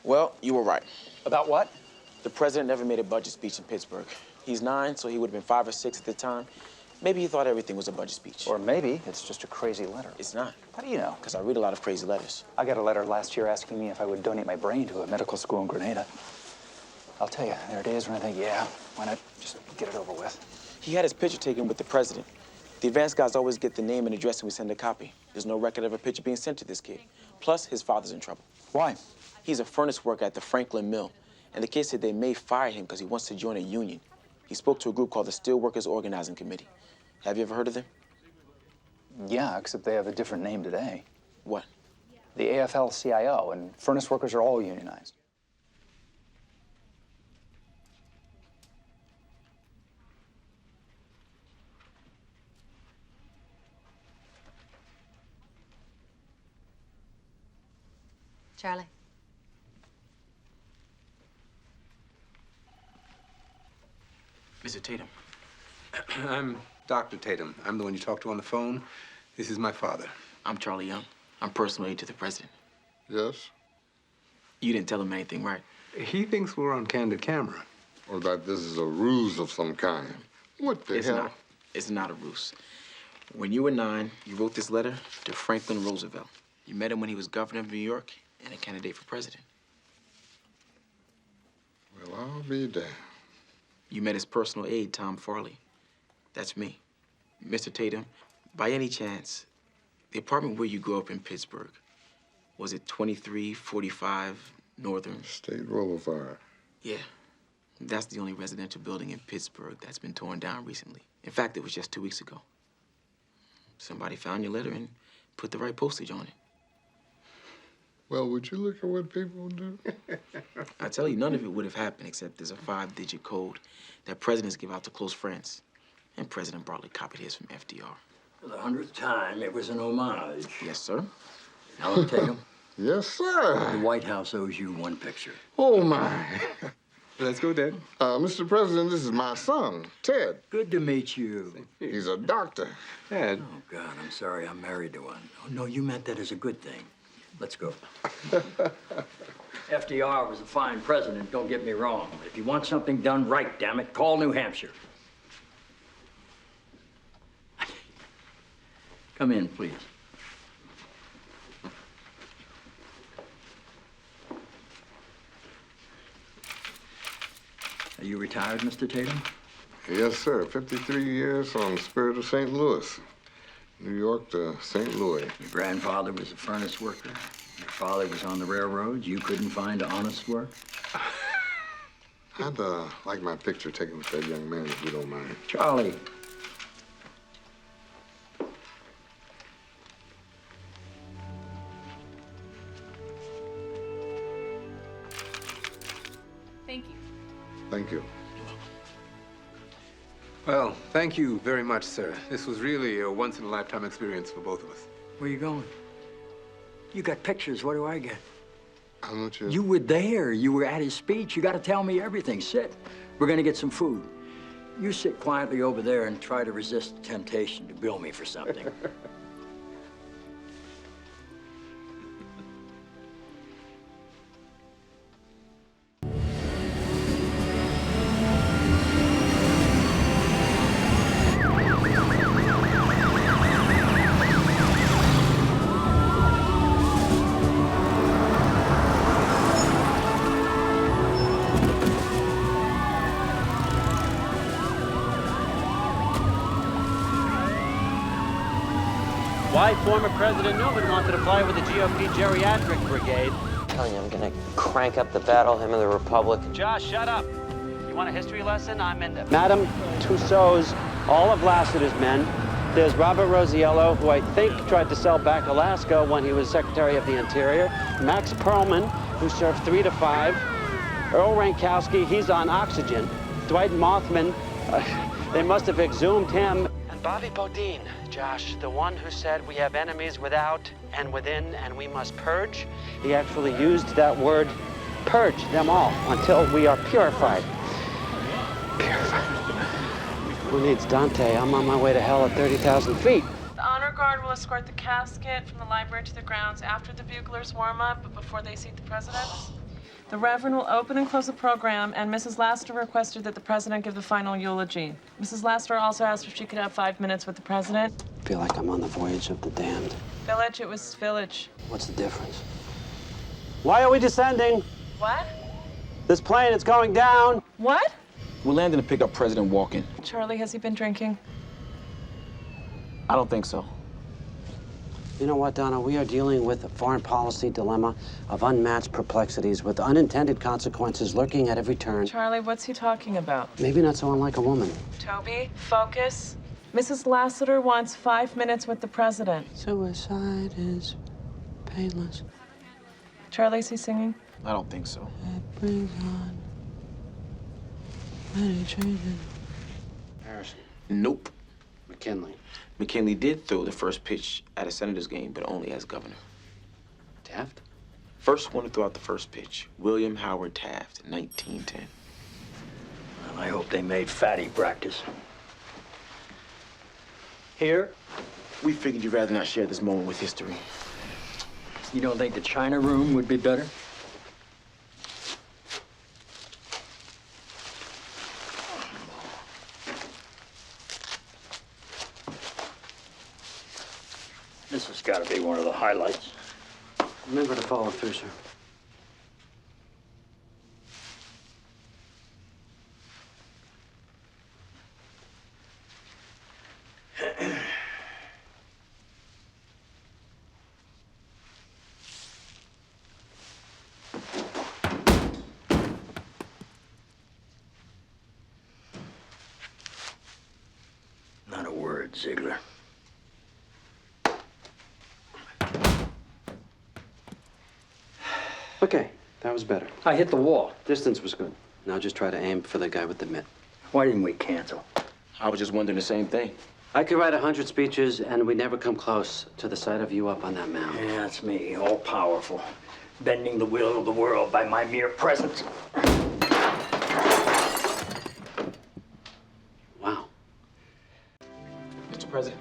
Well, you were right. About what? The president never made a budget speech in Pittsburgh. He's 9, so he would have been 5 or 6 at the time. Maybe he thought everything was a budget speech. Or maybe it's just a crazy letter. It's not. How do you know? Because I read a lot of crazy letters. I got a letter last year asking me if I would donate my brain to a medical school in Grenada. I'll tell you, there are days when I think, yeah, why not just get it over with? He had his picture taken with the president. The advanced guys always get the name and address when we send a copy. There's no record of a picture being sent to this kid. Plus, his father's in trouble. Why? He's a furnace worker at the Franklin Mill, and the kid said they may fire him because he wants to join a union. He spoke to a group called the Steelworkers Organizing Committee. Have you ever heard of them? Yeah, except they have a different name today. What? The AFL-CIO, and furnace workers are all unionized. Charlie. Mr. Tatum. I'm Dr. Tatum. I'm the one you talked to on the phone. This is my father. I'm Charlie Young. I'm personal aide to the president. Yes? You didn't tell him anything, right? He thinks we're on candid camera. Or that this is a ruse of some kind. What the hell? It's not a ruse. When you were 9, you wrote this letter to Franklin Roosevelt. You met him when he was governor of New York and a candidate for president. Well, I'll be damned. You met his personal aide, Tom Farley. That's me. Mr. Tatum, by any chance, the apartment where you grew up in Pittsburgh, was it 2345 Northern? State Boulevard. Yeah. That's the only residential building in Pittsburgh that's been torn down recently. In fact, it was just 2 weeks ago. Somebody found your letter and put the right postage on it. Well, would you look at what people do? I tell you, none of it would have happened except there's a 5-digit code that presidents give out to close friends. And President Bartlet copied his from FDR. For the 100th time, it was an homage. Yes, sir. Now, Tatum, Yes, sir. the White House owes you one picture. Oh, my. Let's go, Dad. Mr. President, this is my son, Ted. Good to meet you. He's a doctor. Dad. Oh, God, I'm sorry I'm married to one. Oh, no, you meant that as a good thing. Let's go. FDR was a fine president, don't get me wrong. But if you want something done right, damn it, call New Hampshire. Come in, please. Are you retired, Mr. Tatum? Yes, sir. 53 years on Spirit of St. Louis. New York to St. Louis. Your grandfather was a furnace worker. Your father was on the railroads. You couldn't find honest work. I'd like my picture taken with that young man, if you don't mind. Charlie. Thank you. Thank you. Well, thank you very much, sir. This was really a once-in-a-lifetime experience for both of us. Where you going? You got pictures. What do I get? How much is... You were there. You were at his speech. You got to tell me everything. Sit. We're going to get some food. You sit quietly over there and try to resist the temptation to bill me for something. Why former President Newman wanted to fly with the GOP geriatric brigade. I'm telling you, I'm gonna crank up the battle hymn of the Republic. Josh, shut up. You want a history lesson? I'm into Madame Tussauds, all of Lassiter's men. There's Robert Rosiello, who I think tried to sell back Alaska when he was Secretary of the Interior. Max Perlman, who served 3 to 5. Earl Rankowski, he's on oxygen. Dwight Mothman, they must have exhumed him. And Bobby Bodine, Josh, the one who said we have enemies without and within and we must purge. He actually used that word, purge them all until we are purified. Purified. Who needs Dante? I'm on my way to hell at 30,000 feet. The honor guard will escort the casket from the library to the grounds after the buglers warm up, but before they seat the president. The Reverend will open and close the program, and Mrs. Laster requested that the president give the final eulogy. Mrs. Laster also asked if she could have 5 minutes with the president. I feel like I'm on the voyage of the damned. Village, it was village. What's the difference? Why are we descending? What? This plane is going down. What? We're landing to pick up President Walken. Charlie, has he been drinking? I don't think so. You know what, Donna? We are dealing with a foreign policy dilemma of unmatched perplexities with unintended consequences lurking at every turn. Charlie, what's he talking about? Maybe not so unlike a woman. Toby, focus. Mrs. Lassiter wants 5 minutes with the president. Suicide is painless. Charlie, is he singing? I don't think so. It brings on many changes. Harrison. Nope. McKinley. McKinley did throw the first pitch at a Senators game, but only as governor. Taft? First one to throw out the first pitch, William Howard Taft, 1910. Well, I hope they made Fatty practice. Here? We figured you'd rather not share this moment with history. You don't think the China room would be better? This has got to be one of the highlights. Remember to follow through, sir. Not a word, Ziegler. Okay, that was better. I hit the wall. Distance was good. Now just try to aim for the guy with the mitt. Why didn't we cancel? I was just wondering the same thing. I could write 100 speeches, and we never come close to the sight of you up on that mound. Yeah, that's me, all powerful. Bending the will of the world by my mere presence. Wow. Mr. President,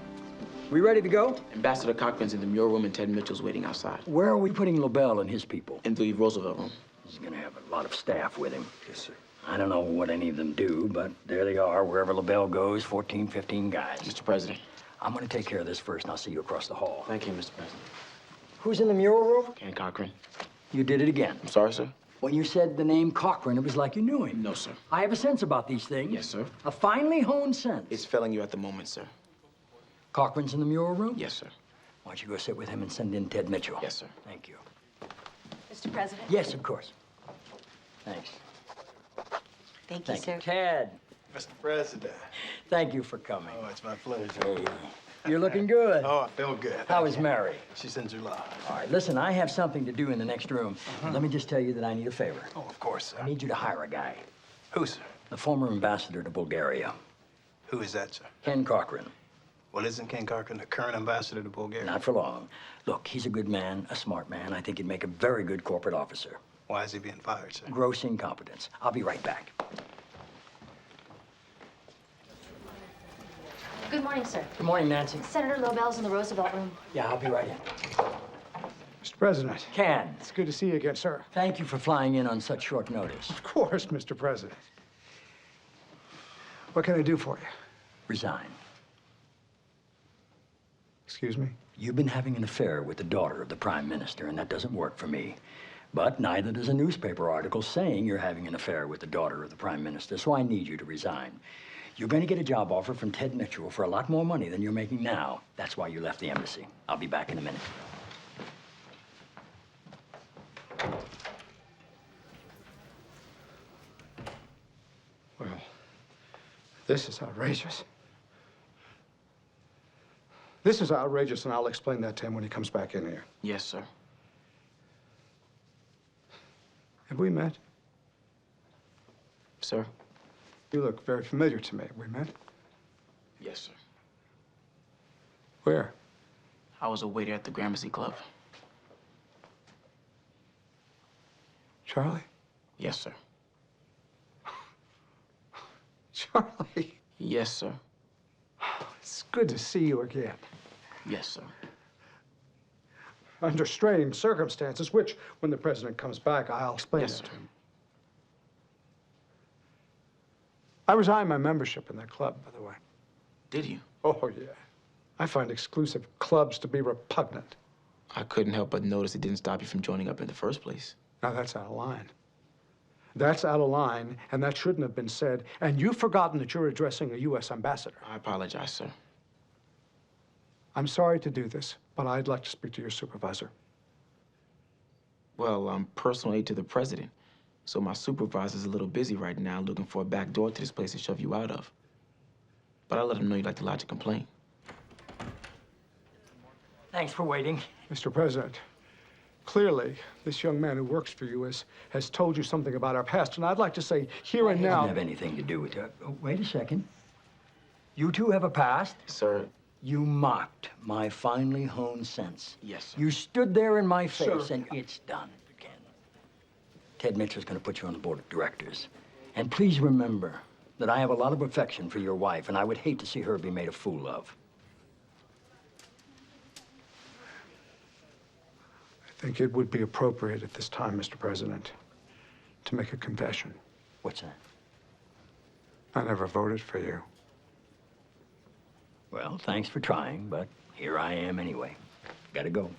We ready to go? Ambassador Cochran's in the mural room and Ted Mitchell's waiting outside. Where are we putting LaBelle and his people? In the Roosevelt room. He's gonna have a lot of staff with him. Yes, sir. I don't know what any of them do, but there they are. Wherever LaBelle goes, 14, 15 guys. Mr. President. I'm gonna take care of this first, and I'll see you across the hall. Thank you, Mr. President. Who's in the mural room? Ken Cochran. You did it again. I'm sorry, sir? When you said the name Cochran, it was like you knew him. No, sir. I have a sense about these things. Yes, sir. A finely honed sense. It's failing you at the moment, sir. Cochran's in the mural room? Yes, sir. Why don't you go sit with him and send in Ted Mitchell? Yes, sir. Thank you. Mr. President? Yes, of course. Thanks. Thank you, sir. Ted, Mr. President. thank you for coming. Oh, it's my pleasure. Hey, you're looking good. Oh, I feel good. How is Mary? She's in July. All right, listen, I have something to do in the next room. Let me just tell you that I need a favor. Oh, of course, sir. I need you to hire a guy. Who, sir? The former ambassador to Bulgaria, Who is that, sir? Ken Cochran. Well, isn't Ken Cochran the current ambassador to Bulgaria? Not for long. Look, he's a good man, a smart man. I think he'd make a very good corporate officer. Why is he being fired, sir? Gross incompetence. I'll be right back. Good morning, sir. Good morning, Nancy. Senator Lobel's in the Roosevelt room. Yeah, I'll be right in. Mr. President, Ken, it's good to see you again, sir. thank you for flying in on such short notice. Of course, Mr. President. What can I do for you? Resign. Excuse me? You've been having an affair with the daughter of the Prime Minister, and that doesn't work for me. But neither does a newspaper article saying you're having an affair with the daughter of the Prime Minister, so I need you to resign. You're going to get a job offer from Ted Mitchell for a lot more money than you're making now. That's why you left the embassy. I'll be back in a minute. Well, this is outrageous. This is outrageous, and I'll explain that to him when he comes back in here. Yes, sir. Have we met? Sir? You look very familiar to me. Have we met? Yes, sir. Where? I was a waiter at the Gramercy Club. Charlie? Yes, sir. Charlie, Yes, sir. it's good to see you again. Yes, sir. under strained circumstances, which, when the president comes back, I'll explain Yes, that sir. to him. I resigned my membership in that club, by the way. Did you? Oh, yeah. I find exclusive clubs to be repugnant. I couldn't help but notice it didn't stop you from joining up in the first place. Now, that's out of line. That's out of line, and that shouldn't have been said. And you've forgotten that you're addressing a U.S. ambassador. I apologize, sir. I'm sorry to do this, but I'd like to speak to your supervisor. Well, I'm personal aide to the president, so my supervisor's a little busy right now looking for a back door to this place to shove you out of. But I'll let him know you'd like to lodge a complaint. Thanks for waiting. Mr. President, clearly, this young man who works for you has told you something about our past, and I'd like to say here and It now... doesn't have anything to do with it. Oh, wait a second. You two have a past? Sir. You mocked my finely honed sense. Yes, sir. You stood there in my face, Sir. and it's done, Ken. Ted Mitchell's going to put you on the board of directors. And please remember that I have a lot of affection for your wife, and I would hate to see her be made a fool of. I think it would be appropriate at this time, Mr. President, to make a confession. What's that? I never voted for you. Well, thanks for trying, but here I am anyway. Gotta go.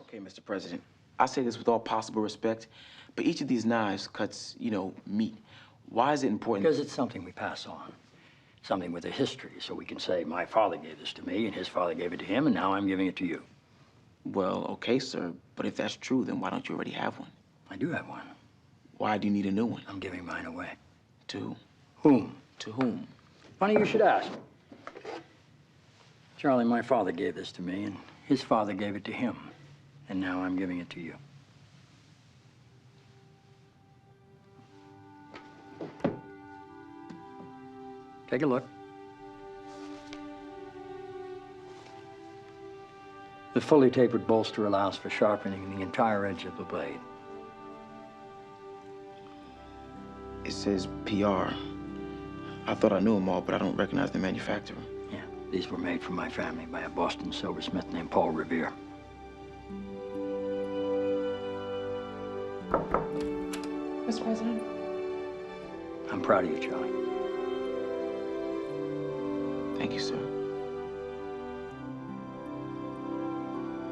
Okay, Mr. President. I say this with all possible respect, but each of these knives cuts, meat. Why is it important? Because it's something we pass on. Something with a history, so we can say, my father gave this to me, and his father gave it to him, and now I'm giving it to you. Well, okay, sir, but if that's true, then why don't you already have one? I do have one. Why do you need a new one? I'm giving mine away. To Whom? To whom? Funny you should ask. Charlie, my father gave this to me, and his father gave it to him. And now I'm giving it to you. Take a look. The fully tapered bolster allows for sharpening the entire edge of the blade. It says PR. I thought I knew them all, but I don't recognize the manufacturer. Yeah, these were made for my family by a Boston silversmith named Paul Revere. Mr. President? I'm proud of you, Charlie. Thank you, sir.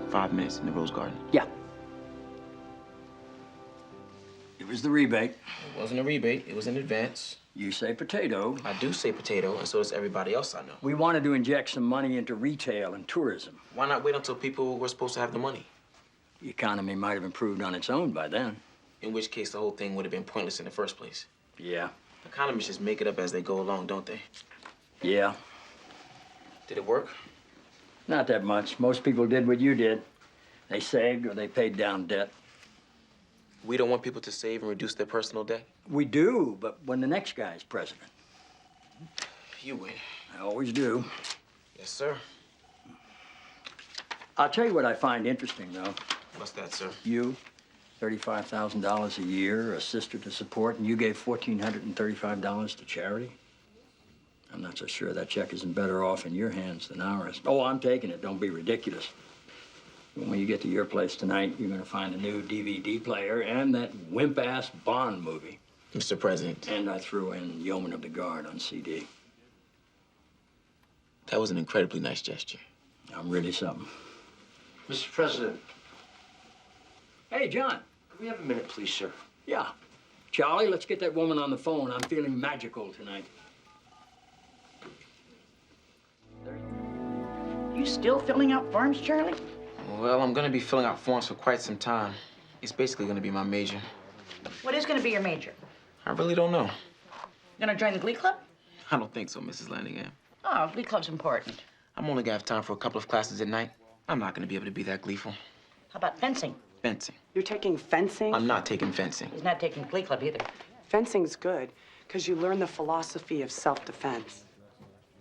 5 minutes in the Rose Garden. Yeah. It was the rebate. It wasn't a rebate. It was in advance. You say potato. I do say potato, and so does everybody else I know. We wanted to inject some money into retail and tourism. Why not wait until people were supposed to have the money? The economy might have improved on its own by then. In which case, the whole thing would have been pointless in the first place. Yeah. Economists just make it up as they go along, don't they? Yeah. Did it work? Not that much. Most people did what you did. They saved or they paid down debt. We don't want people to save and reduce their personal debt? We do, but when the next guy's president. You win. I always do. Yes, sir. I'll tell you what I find interesting, though. What's that, sir? You, $35,000 a year, a sister to support, and you gave $1,435 to charity? I'm not so sure that check isn't better off in your hands than ours. Oh, I'm taking it. Don't be ridiculous. When you get to your place tonight, you're going to find a new DVD player and that wimp-ass Bond movie. Mr. President. And I threw in Yeoman of the Guard on CD. That was an incredibly nice gesture. I'm really something. Mr. President. Hey, John. Can we have a minute, please, sir? Yeah. Charlie, let's get that woman on the phone. I'm feeling magical tonight. You still filling out forms, Charlie? Well, I'm going to be filling out forms for quite some time. It's basically going to be my major. What is going to be your major? I really don't know. Gonna join the Glee Club? I don't think so, Mrs. Landingham. Oh, Glee Club's important. I'm only going to have time for a couple of classes at night. I'm not going to be able to be that gleeful. How about fencing? Fencing. You're taking fencing? I'm not taking fencing. He's not taking Glee Club either. Fencing's good, because you learn the philosophy of self-defense.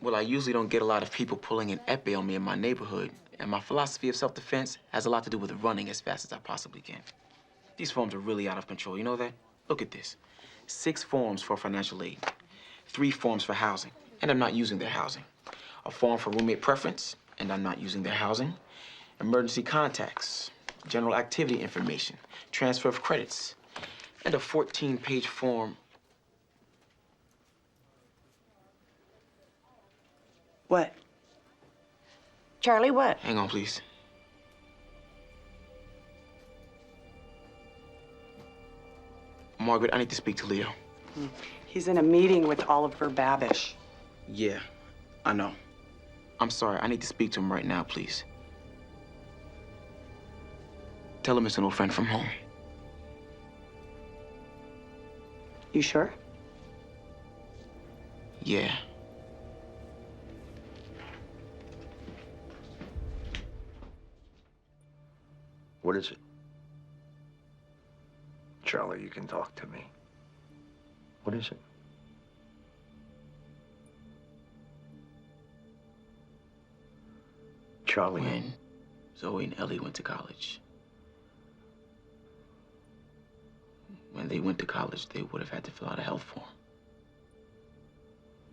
Well, I usually don't get a lot of people pulling an epee on me in my neighborhood, and my philosophy of self-defense has a lot to do with running as fast as I possibly can. These forms are really out of control, you know that? Look at this. 6 forms for financial aid, 3 forms for housing, and I'm not using their housing. A form for roommate preference, and I'm not using their housing, emergency contacts, general activity information, transfer of credits, and a 14-page form. What? Charlie, what? Hang on, please. Margaret, I need to speak to Leo. He's in a meeting with Oliver Babish. Yeah, I know. I'm sorry, I need to speak to him right now, please. Tell him it's an old friend from home. You sure? Yeah. What is it? Charlie, you can talk to me. What is it? Charlie. When Zoe and Ellie went to college. When they went to college, they would have had to fill out a health form.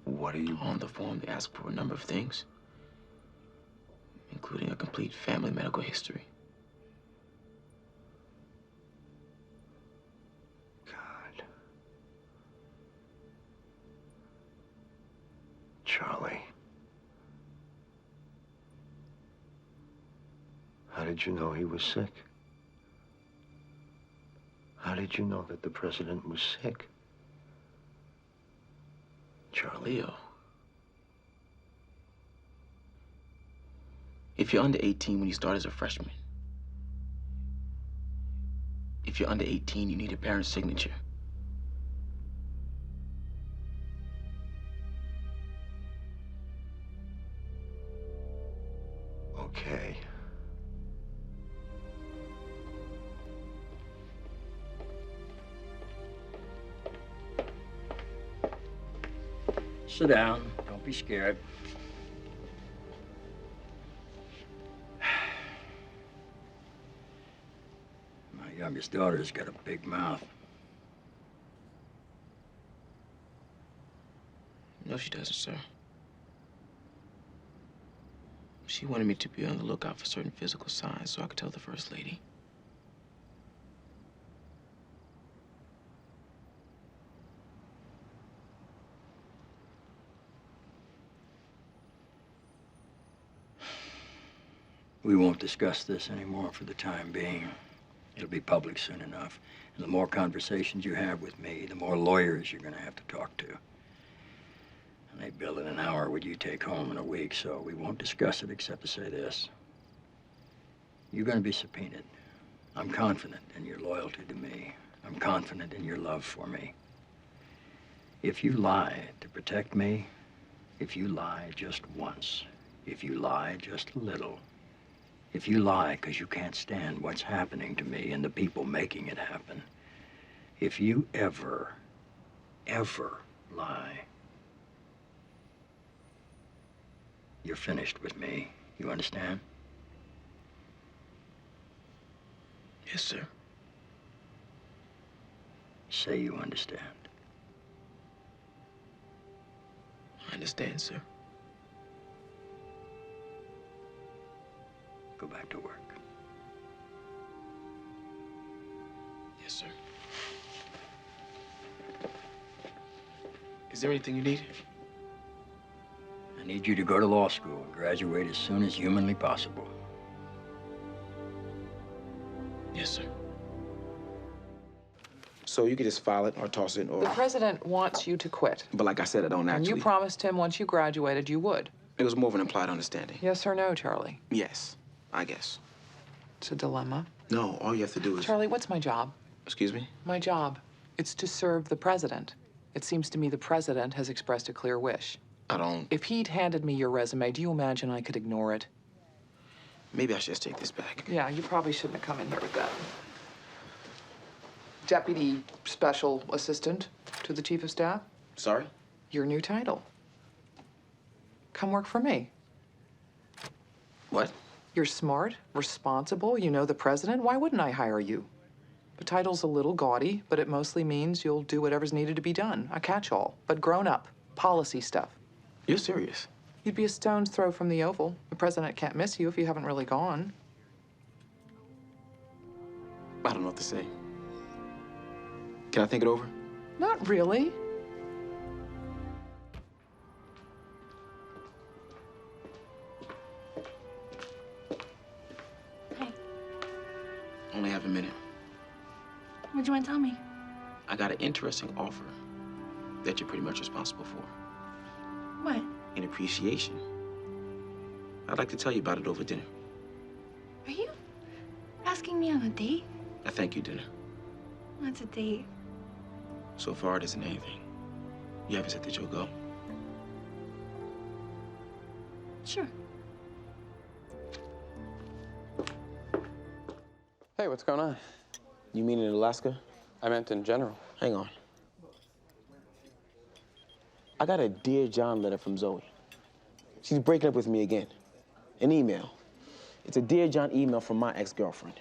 What are you... On the form, they asked for a number of things, including a complete family medical history. God. Charlie. How did you know he was sick? How did you know that the president was sick? Charlie. Leo. If you're under 18 when you start as a freshman, if you're under 18, you need a parent's signature. Okay. Sit down. Don't be scared. My youngest daughter's got a big mouth. No, she doesn't, sir. She wanted me to be on the lookout for certain physical signs so I could tell the First Lady. We won't discuss this anymore for the time being. It'll be public soon enough. And the more conversations you have with me, the more lawyers you're gonna have to talk to. And they bill in an hour what you take home in a week, so we won't discuss it except to say this. You're gonna be subpoenaed. I'm confident in your loyalty to me. I'm confident in your love for me. If you lie to protect me, if you lie just once, if you lie just a little, if you lie because you can't stand what's happening to me and the people making it happen, if you ever lie, you're finished with me. You understand? Yes, sir. Say you understand. I understand, sir. Go back to work. Yes, sir. Is there anything you need? I need you to go to law school and graduate as soon as humanly possible. Yes, sir. So you could just file it or toss it or... The president wants you to quit. But like I said, I don't And actually... you promised him once you graduated you would. It was more of an implied understanding. Yes or no, Charlie? Yes, I guess. It's a dilemma. No, all you have to do is... Charlie, what's my job? Excuse me? My job. It's to serve the president. It seems to me the president has expressed a clear wish. I don't... If he'd handed me your resume, do you imagine I could ignore it? Maybe I should just take this back. Yeah, you probably shouldn't have come in here with that. Deputy Special Assistant to the Chief of Staff? Sorry? Your new title. Come work for me. What? You're smart, responsible, you know the president. Why wouldn't I hire you? The title's a little gaudy, but it mostly means you'll do whatever's needed to be done. A catch-all, but grown up. Policy stuff. You're serious? You'd be a stone's throw from the Oval. The president can't miss you if you haven't really gone. I don't know what to say. Can I think it over? Not really. Hey, Only have a minute. what'd you want to tell me? I got an interesting offer that you're pretty much responsible for. What? In appreciation. I'd like to tell you about it over dinner. Are you asking me on a date? A thank you dinner. What's a date? So far, it isn't anything. You haven't said that you'll go. Sure. Hey, what's going on? You mean in Alaska? I meant in general. Hang on. I got a Dear John letter from Zoe. She's breaking up with me again. An email. It's a Dear John email from my ex-girlfriend.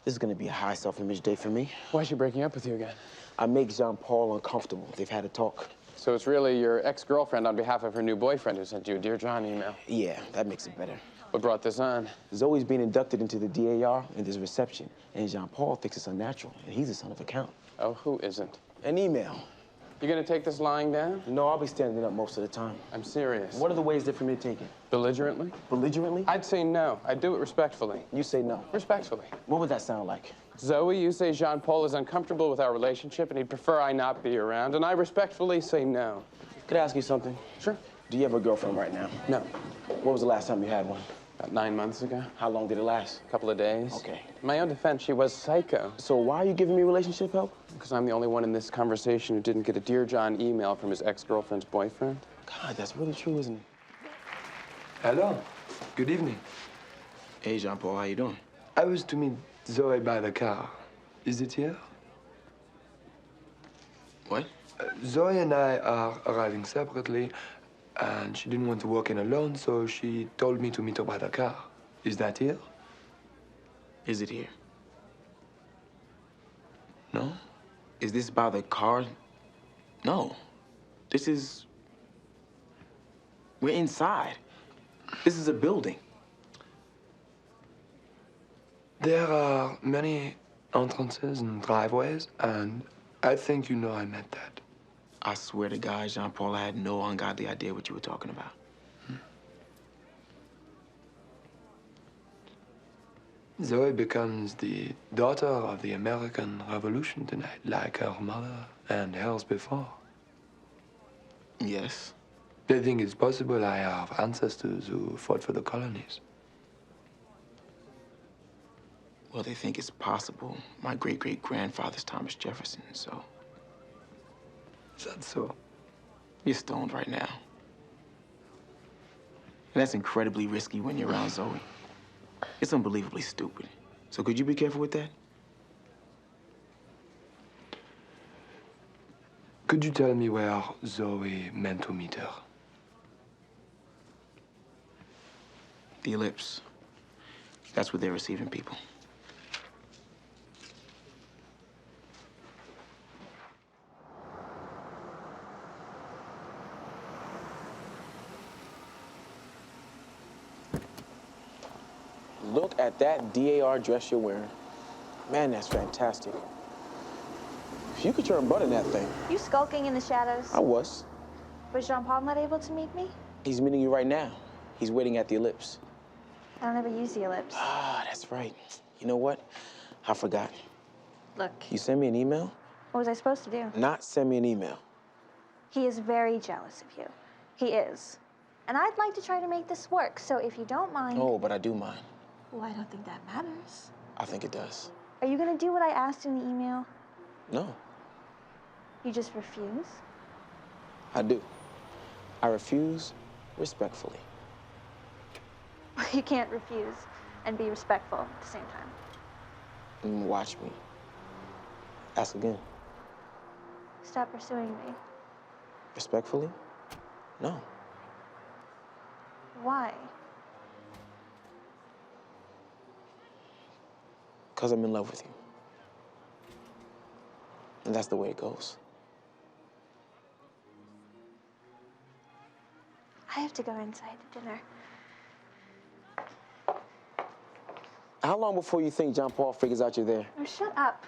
This is gonna be a high self-image day for me. Why is she breaking up with you again? I make Jean-Paul uncomfortable. They've had a talk. So it's really your ex-girlfriend on behalf of her new boyfriend who sent you a Dear John email. Yeah, that makes it better. What brought this on? Zoe's being inducted into the DAR and there's a reception. And Jean-Paul thinks it's unnatural, and he's a son of a count. Oh, who isn't? An email. You gonna take this lying down? No, I'll be standing up most of the time. I'm serious. What are the ways that for me to take it? Belligerently? Belligerently? I'd say no. I'd do it respectfully. You say no. Respectfully. What would that sound like? Zoe, you say Jean-Paul is uncomfortable with our relationship and he'd prefer I not be around, and I respectfully say no. Could I ask you something? Sure. Do you have a girlfriend right now? No. When was the last time you had one? About 9 months ago. How long did it last? A couple of days. Okay. In my own defense, she was psycho. So why are you giving me relationship help? Because I'm the only one in this conversation who didn't get a Dear John email from his ex-girlfriend's boyfriend. God, that's really true, isn't it? Hello. Good evening. Hey, Jean-Paul, how you doing? I was to meet Zoe by the car. Is it here? What? Zoe and I are arriving separately, and she didn't want to walk in alone, so she told me to meet her by the car. Is that here? Is it here? No? Is this by the car? No. This is... We're inside. This is a building. There are many entrances and driveways, and I think you know I meant that. I swear to God, Jean-Paul, I had no ungodly idea what you were talking about. Zoe becomes the daughter of the American Revolution tonight, like her mother and hers before. Yes. They think it's possible I have ancestors who fought for the colonies. Well, they think it's possible. My great-great-grandfather's Thomas Jefferson, so... Is that so? You're stoned right now. And that's incredibly risky when you're around Zoe. It's unbelievably stupid. So could you be careful with that? Could you tell me where Zoe meant to meet her? The Ellipse. That's where they're receiving people. Look at that DAR dress you're wearing. Man, that's fantastic. If you could turn butt in that thing. You skulking in the shadows? I was. Was Jean-Paul not able to meet me? He's meeting you right now. He's waiting at the Ellipse. I don't ever use the Ellipse. Ah, that's right. You know what? I forgot. Look, You send me an email? what was I supposed to do? Not send me an email. He is very jealous of you. He is. And I'd like to try to make this work, so if you don't mind... Oh, but I do mind. Well, I don't think that matters. I think it does. Are you gonna do what I asked in the email? No, You just refuse? I do. I refuse respectfully. You can't refuse and be respectful at the same time. Watch me. Ask again. Stop pursuing me. Respectfully? No. Why? Because I'm in love with you. And that's the way it goes. I have to go inside to dinner. How long before you think John Paul figures out you're there? Oh, shut up.